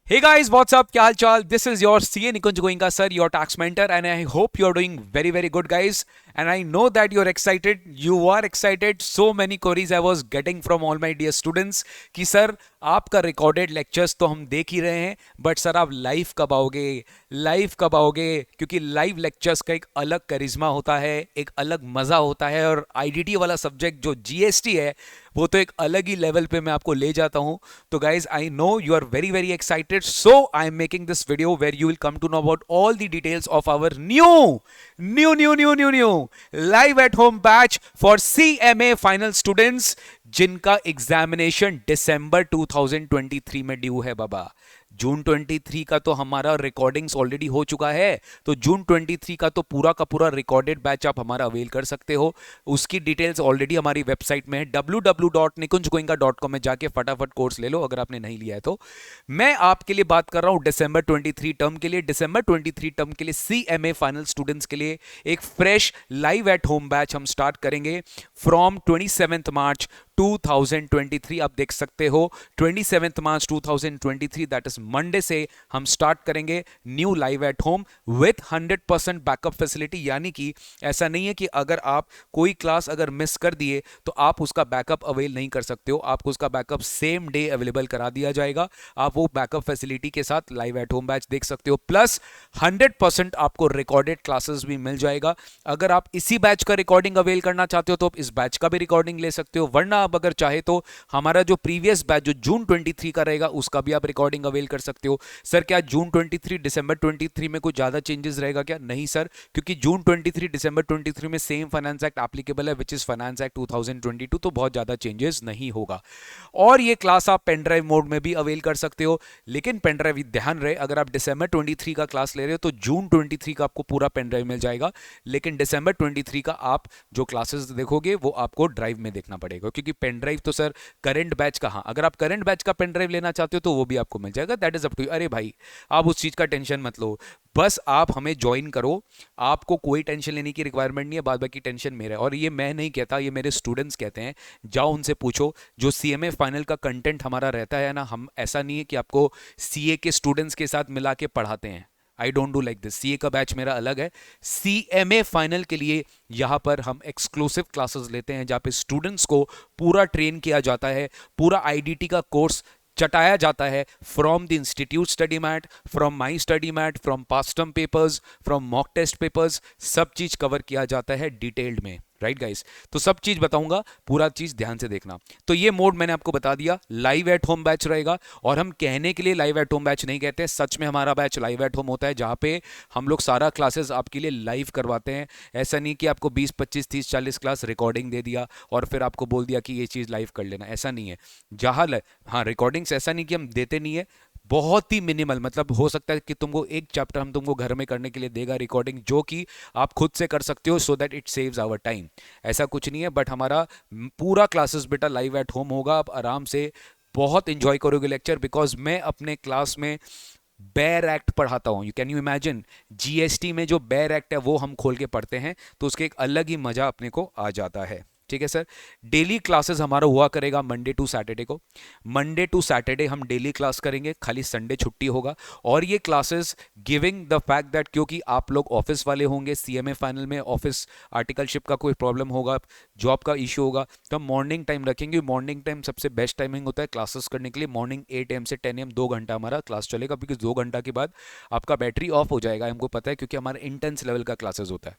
Hey guys, what's up? क्या हाल चाल? This is your CA Nikunj Goenka sir, your tax mentor, and I hope you're doing very good, guys. And I know that you're excited. You are excited. So many queries I was getting from all my dear students कि sir आपका recorded lectures तो हम देख ही रहे हैं, but sir आप live कब आओगे? लाइव कब आओगे? क्योंकि लाइव लेक्चर्स का एक अलग करिश्मा होता है, एक अलग मजा होता है, और आईडीटी वाला सब्जेक्ट जो जीएसटी है वो तो एक अलग ही लेवल पे मैं आपको ले जाता हूं. तो guys I know you are very excited, so I am making this video where you will come to know about all the details of our new live at home batch for CMA final students, जिनका examination दिसंबर 2023 में due है बाबा. जून 23 का तो हमारा recordings already हो चुका है, तो जून 23 का तो पूरा का पूरा रिकॉर्डेड बैच आप हमारा अवेल कर सकते हो. उसकी डिटेल्स ऑलरेडी हमारी वेबसाइट में है www.nikunjgoenka.com में जाके फटाफट कोर्स ले लो अगर आपने नहीं लिया है तो. मैं आपके लिए बात कर रहा हूं दिसंबर 23 टर्म के लिए. दिसंबर 23 टर्म के लिए CMA फाइनल स्टूडेंट्स के लिए एक fresh live at home batch हम स्टार्ट करेंगे फ्रॉम 27 मार्च 2023. आप देख सकते हो 27 मार्च 2023, दैट इज मंडे से हम स्टार्ट करेंगे new live at home with 100% backup facility. यानी कि ऐसा नहीं है कि अगर आप कोई क्लास अगर मिस कर दिए तो आप उसका बैकअप अवेल नहीं कर सकते हो. आपको उसका बैकअप सेम डे अवेलेबल करा दिया जाएगा. आप वो बैकअप फैसिलिटी के साथ लाइव एट होम बैच देख सकते हो. प्लस 100% आपको रिकॉर्डेड क्लासेस भी मिल जाएगा. अगर आप इसी बैच का रिकॉर्डिंग अवेल करना चाहते हो तो आप इस बैच का भी रिकॉर्डिंग ले सकते हो, वरना आप अगर चाहे तो हमारा जो प्रीवियस बैच जो जून 23 का रहेगा उसका भी आप रिकॉर्डिंग अवेल कर सकते हो. सर क्या जून 23 दिसंबर 23 में कुछ ज्यादा चेंजेस रहेगा क्या? नहीं सर, क्योंकि जून 23 दिसंबर 23 में सेम फाइनेंस एक्ट एप्लीकेबल है, विच इज फाइनेंस एक्ट 2022, तो बहुत ज्यादा चेंजेस नहीं होगा. और ये क्लास आप पेन ड्राइव मोड में भी अवेल कर सकते हो. लेकिन पेन ड्राइव ध्यान रहे, अगर आप दिसंबर 23 का क्लास ले रहे हो तो जून 23 का आपको पूरा पेन ड्राइव मिल जाएगा, लेकिन दिसंबर 23 का आप जो क्लासेस देखोगे वो आपको ड्राइव में देखना पड़ेगा, क्योंकि पेन ड्राइव तो सर करंट बैच का, हाँ अगर आप करंट बैच का पेन ड्राइव लेना चाहते हो तो वो भी आपको मिल जाएगा. That is up to you. अरे भाई आप उस चीज का टेंशन मत लो, बस आप हमें ज्वाइन करो. आपको कोई टेंशन लेने की रिक्वायरमेंट नहीं है, बाद बाकी टेंशन मेरा है. और ये मैं नहीं कहता, ये मेरे स्टूडेंट्स कहते हैं. जाओ उनसे पूछो. जो CMA फाइनल का कंटेंट हमारा रहता है ना, हम ऐसा नहीं है कि आपको CA के स्टूडेंट्स के साथ मिला के पढ़ाते हैं. I don't do like this. CA का बैच मेरा अलग है. CMA फाइनल के लिए यहां पर हम एक्सक्लूसिव क्लासेस लेते हैं जहां पे स्टूडेंट्स को पूरा ट्रेन किया जाता है, पूरा IDT का कोर्स चटाया जाता है from the institute study mat, from my study mat, from past term papers, from mock test papers. सब चीज कवर किया जाता है डिटेल्ड में. राइट गाइस, तो सब चीज बताऊंगा, पूरा चीज ध्यान से देखना. तो ये मोड मैंने आपको बता दिया, लाइव एट होम बैच रहेगा. और हम कहने के लिए लाइव एट होम बैच नहीं कहते, सच में हमारा बैच लाइव एट होम होता है, जहां पे हम लोग सारा क्लासेस आपके लिए लाइव करवाते हैं. ऐसा नहीं कि आपको 20 25 30 40 क्लास रिकॉर्डिंग दे दिया और फिर आपको बोल दिया कि ये चीज लाइव कर लेना. ऐसा नहीं है. जहां हाँ रिकॉर्डिंग्स ऐसा नहीं कि हम देते नहीं है, बहुत ही मिनिमल, मतलब हो सकता है कि तुमको एक चैप्टर हम तुमको घर में करने के लिए देगा रिकॉर्डिंग, जो कि आप खुद से कर सकते हो, so that it saves our time. ऐसा कुछ नहीं है, बट हमारा पूरा क्लासेस बेटा लाइव एट होम होगा. आप आराम से बहुत इंजॉय करोगे लेक्चर, बिकॉज मैं अपने क्लास में बेयर एक्ट पढ़ाता हूँ. You can you imagine, GST में जो बेयर एक्ट है वो हम खोल के पढ़ते हैं, तो उसके एक अलग ही मजा अपने को आ जाता है. ठीक है सर. डेली क्लासेस हमारा हुआ करेगा मंडे टू सैटरडे को. मंडे टू सैटरडे हम डेली क्लास करेंगे, खाली संडे छुट्टी होगा. और ये classes giving the fact that क्योंकि आप लोग ऑफिस वाले होंगे, CMA फाइनल में ऑफिस आर्टिकलशिप का कोई प्रॉब्लम होगा, जॉब का इशू होगा, तो हम मॉर्निंग टाइम रखेंगे. मॉर्निंग टाइम सबसे बेस्ट टाइमिंग होता है क्लासेस करने के लिए. मॉर्निंग 8 AM से 10 AM 2 घंटा हमारा क्लास चलेगा, बिकॉज 2 घंटा के बाद आपका बैटरी ऑफ हो जाएगा, हमको पता है, क्योंकि हमारा इंटेंस लेवल का क्लासेस होता है.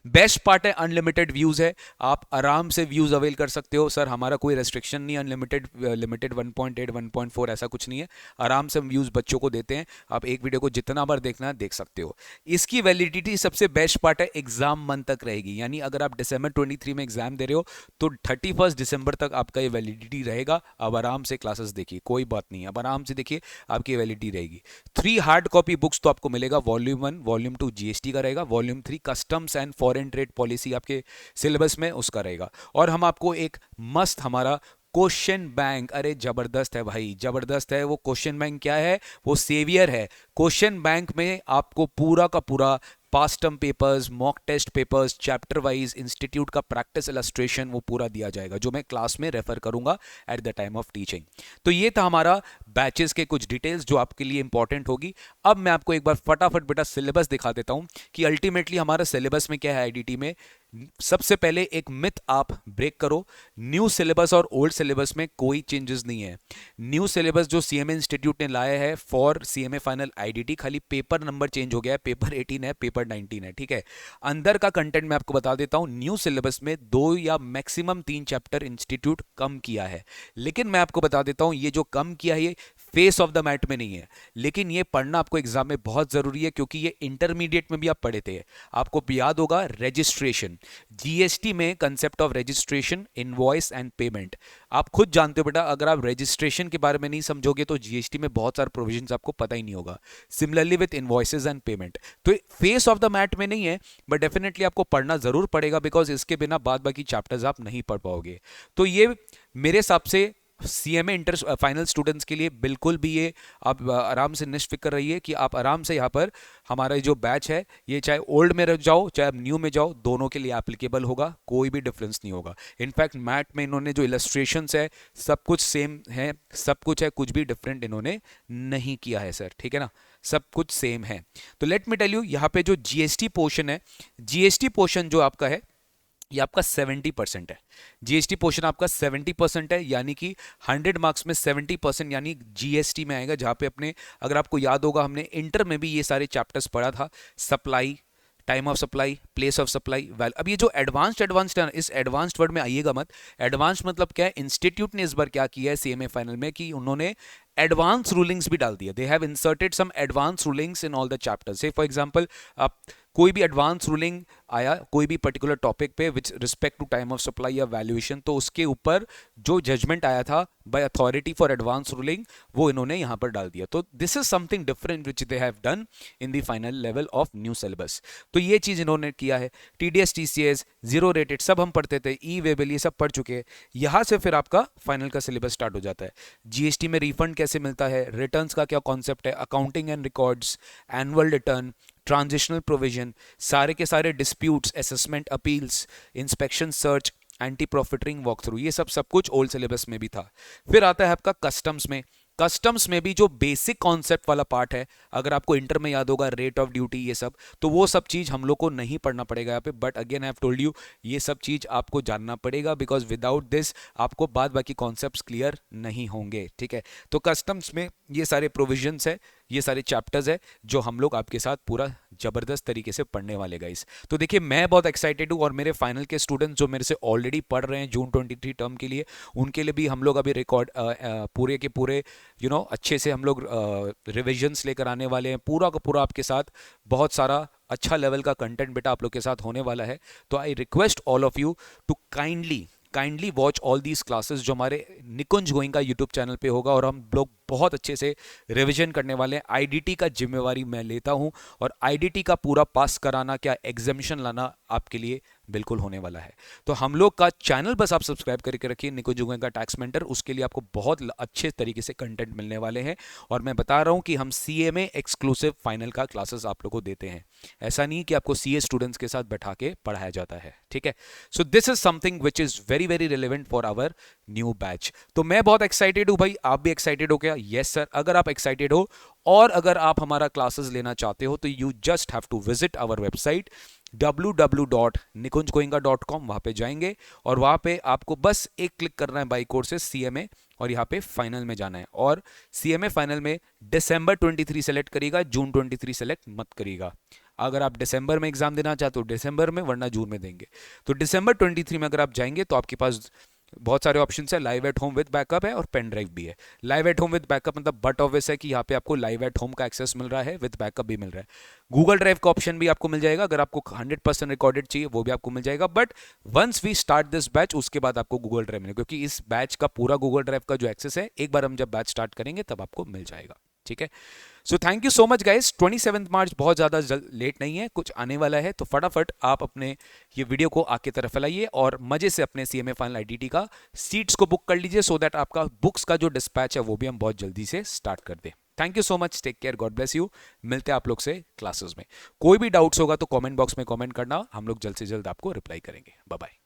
बेस्ट पार्ट है अनलिमिटेड व्यूज है, आप आराम से व्यूज अवेल कर सकते हो. सर हमारा कोई रेस्ट्रिक्शन नहीं है, अनलिमिटेड लिमिटेड 1.8 1.4 ऐसा कुछ नहीं है. आराम से हम व्यूज बच्चों को देते हैं. आप एक वीडियो को जितना बार देखना है देख सकते हो. इसकी वैलिडिटी सबसे बेस्ट पार्ट है, एग्जाम मंथ तक रहेगी. यानी अगर आप दिसंबर 23 में एग्जाम दे रहे हो तो 31 दिसंबर तक आपका ये वैलिडिटी रहेगा. अब आराम से क्लासेस देखिए, कोई बात नहीं है, अब आराम से देखिए, आपकी वैलिडिटी रहेगी. 3 हार्ड कॉपी बुक्स तो आपको मिलेगा. वॉल्यूम 1 वॉल्यूम 2 जीएसटी का रहेगा, volume 3 customs and foreign trade policy आपके सिलेबस में उसका रहेगा. और हम आपको एक मस्त हमारा क्वेश्चन बैंक, अरे जबरदस्त है भाई, जबरदस्त है वो क्वेश्चन बैंक. क्या है वो? सेवियर है. क्वेश्चन बैंक में आपको पूरा का पूरा past term papers, mock test papers, chapter wise, institute का प्रैक्टिस इलस्ट्रेशन, वो पूरा दिया जाएगा जो मैं क्लास में रेफर करूंगा at the time of teaching. तो ये था हमारा बैचेस के कुछ डिटेल्स जो आपके लिए इंपॉर्टेंट होगी। अब मैं आपको एक बार फटाफट बेटा सिलेबस दिखा देता हूं कि अल्टीमेटली हमारा सिलेबस में क्या है आईडीटी में। सबसे पहले एक मिथ आप ब्रेक करो, न्यू सिलेबस और ओल्ड सिलेबस में कोई चेंजेस नहीं है। न्यू सिलेबस जो सीएमए इंस्टीट्यूट ने लाया है फॉर सीएमए फाइनल आईडीटी, खाली पेपर नंबर चेंज हो गया है, पेपर 18 है, पेपर 19 है, ठीक है। अंदर का कंटेंट मैं आपको बता देता हूं, न्यू सिलेबस में 2 या मैक्सिमम 3 चैप्टर इंस्टीट्यूट कम किया है। लेकिन मैं आपको बता देता हूं ये जो कम किया है ये फेस ऑफ द मैट में नहीं है, लेकिन ये पढ़ना आपको एग्जाम में बहुत जरूरी है क्योंकि ये इंटरमीडिएट में भी आप पढ़े थे। आपको याद होगा रजिस्ट्रेशन, जीएसटी में concept of registration, invoice and payment. आप खुद जानते हो बेटा, अगर आप रजिस्ट्रेशन के बारे में नहीं समझोगे तो जीएसटी में बहुत सारे प्रोविजंस आपको पता ही नहीं होगा। Similarly with invoices and payment, तो फेस ऑफ द मैट में नहीं है, बट डेफिनेटली आपको पढ़ना जरूर पड़ेगा बिकॉज इसके बिना बाद बाकी चैप्टर्स आप नहीं पढ़ पाओगे। तो ये मेरे हिसाब से सीएमए इंटर फाइनल स्टूडेंट्स के लिए बिल्कुल भी ये आप आराम से निश्चित रहिए कि आप आराम से यहाँ पर हमारा जो बैच है ये चाहे ओल्ड में जाओ चाहे आप न्यू में जाओ, दोनों के लिए एप्लीकेबल होगा, कोई भी डिफरेंस नहीं होगा। इनफैक्ट मैट में इन्होंने जो इलस्ट्रेशंस है सब कुछ सेम है, सब कुछ है, कुछ भी डिफरेंट इन्होंने नहीं किया है सर, ठीक है ना, सब कुछ सेम है। तो लेट मी टेल यू, यहाँ पे जो जीएसटी पोर्शन है, जीएसटी पोर्शन जो आपका है ये आपका 70% है। जीएसटी पोर्शन आपका 70% है, यानी कि 100 मार्क्स में 70% यानी जीएसटी में आएगा। जहां पे अपने, अगर आपको याद होगा, हमने इंटर में भी ये सारे चैप्टर्स पढ़ा था, supply, time of supply, place of supply, value. अब ये जो एडवांस्ड है, इस एडवांस्ड वर्ड में आइएगा मत। एडवांस्ड मतलब क्या है, इंस्टीट्यूट ने इस बार क्या किया है सीएमए फाइनल में कि उन्होंने एडवांस रूलिंग्स भी डाल दिया। They have inserted some advance rulings in all the chapters. Say for example आप कोई भी एडवांस रूलिंग आया कोई भी पर्टिकुलर टॉपिक पे which respect to time of supply या वैल्यूएशन, तो उसके ऊपर जो जजमेंट आया था by authority for advance ruling वो इन्होंने यहां पर डाल दिया। तो this is something different which they have done in the final level of new syllabus. तो ये चीज इन्होंने किया है। टीडीएस, टीसीएस, जीरो रेटेड सब हम पढ़ते थे, ई वेबल ये सब पढ़ चुके हैं। यहां से फिर आपका फाइनल का सिलेबस स्टार्ट हो जाता है। जीएसटी में रिफंड कैसे मिलता है, रिटर्न्स का क्या कॉन्सेप्ट है, accounting and records, annual return, transitional provision, सारे के सारे disputes, assessment, appeals, inspection, search, anti profiteering, walk through, ये सब कुछ ओल्ड सिलेबस में भी था। फिर आता है आपका कस्टम्स में। कस्टम्स में भी जो बेसिक कॉन्सेप्ट वाला पार्ट है, अगर आपको इंटर में याद होगा रेट ऑफ ड्यूटी ये सब, तो वो सब चीज हम लोग को नहीं पढ़ना पड़ेगा यहाँ पे। But again I have told you ये सब चीज आपको जानना पड़ेगा बिकॉज विदाउट दिस आपको बाद बाकी कॉन्सेप्ट्स क्लियर नहीं होंगे, ठीक है। तो कस्टम्स में ये सारे प्रोविजंस है, ये सारे चैप्टर्स है जो हम लोग आपके साथ पूरा जबरदस्त तरीके से पढ़ने वाले गाइस। तो देखिए मैं बहुत एक्साइटेड हूँ और मेरे फाइनल के स्टूडेंट्स जो मेरे से ऑलरेडी पढ़ रहे हैं जून 23 टर्म के लिए, उनके लिए भी हम लोग अभी रिकॉर्ड पूरे के पूरे अच्छे से हम लोग रिविजन्स लेकर आने वाले हैं। पूरा का पूरा आपके साथ बहुत सारा अच्छा लेवल का कंटेंट बेटा आप लोग के साथ होने वाला है। तो I request all of you to kindly watch all these classes जो हमारे निकुंज गोइंग का यूट्यूब चैनल पे होगा, और हम लोग बहुत अच्छे से रिवीजन करने वाले हैं। आईडीटी का जिम्मेवारी मैं लेता हूं और आईडीटी का पूरा पास कराना, क्या एग्जामिशन लाना आपके लिए बिल्कुल होने वाला है। तो हम लोग का चैनल बस आप सब्सक्राइब करके रखिए, निकुंज गोइंग का टैक्स मेंटर, उसके लिए आपको बहुत अच्छे तरीके से कंटेंट मिलने वाले हैं। और मैं बता रहा हूं कि हम सीएमए एक्सक्लूसिव फाइनल का क्लासेस आप लोग को देते हैं, ऐसा नहीं कि आपको सीए स्टूडेंट्स के साथ बैठा के पढ़ाया जाता है, ठीक है। So this is something which is very very relevant for our new batch. तो मैं बहुत एक्साइटेड हूं भाई, आप भी एक्साइटेड हो क्या? Yes sir. अगर आप एक्साइटेड हो और अगर आप हमारा क्लासेस लेना चाहते हो तो you just have to visit our website www.nikunjgoenka.com। वहां पे जाएंगे और वहां पे आपको बस एक क्लिक करना है बाई कोर्सेस सीएमए, और यहाँ पे फाइनल में जाना है। और सीएमए फाइनल में दिसंबर 23 सेलेक्ट करिएगा, जून 23 सेलेक्ट मत करिएगा। अगर आप दिसंबर में एग्जाम देना चाहते हो दिसंबर में, वरना जून में देंगे। तो दिसंबर 23 में अगर आप जाएंगे तो आपके पास बहुत सारे ऑप्शन है। Live at home with backup है और पेन ड्राइव भी है। Live at home with backup मतलब बट ऑब्वियस है कि यहाँ पे आपको लाइव एट होम का एक्सेस मिल रहा है, विद बैकअप भी मिल रहा है। गूगल ड्राइव का ऑप्शन भी आपको मिल जाएगा, अगर आपको 100% रिकॉर्डेड चाहिए वो भी आपको मिल जाएगा। But once we start this batch उसके बाद आपको गूगल ड्राइव मिलेगा, क्योंकि इस बैच का पूरा गूगल ड्राइव का जो एक्सेस है एक बार हम जब बैच स्टार्ट करेंगे तब आपको मिल जाएगा, ठीक है। So thank you so much guys. 27 मार्च बहुत ज़्यादा लेट नहीं है, कुछ आने वाला है, तो फटाफट आप अपने ये वीडियो को आगे तरफ फैलाइए और मजे से अपने सीएमए फाइनल आईडीटी का सीट्स को बुक कर लीजिए, सो दैट आपका बुक्स का जो डिस्पैच है वो भी हम बहुत जल्दी से स्टार्ट कर दें। Thank you so much, take care, God bless you. मिलते हैं आप लोग से क्लासेस में। कोई भी डाउट्स होगा तो कमेंट बॉक्स में कमेंट करना, हम लोग जल्द से जल्द आपको रिप्लाई करेंगे। Bye bye.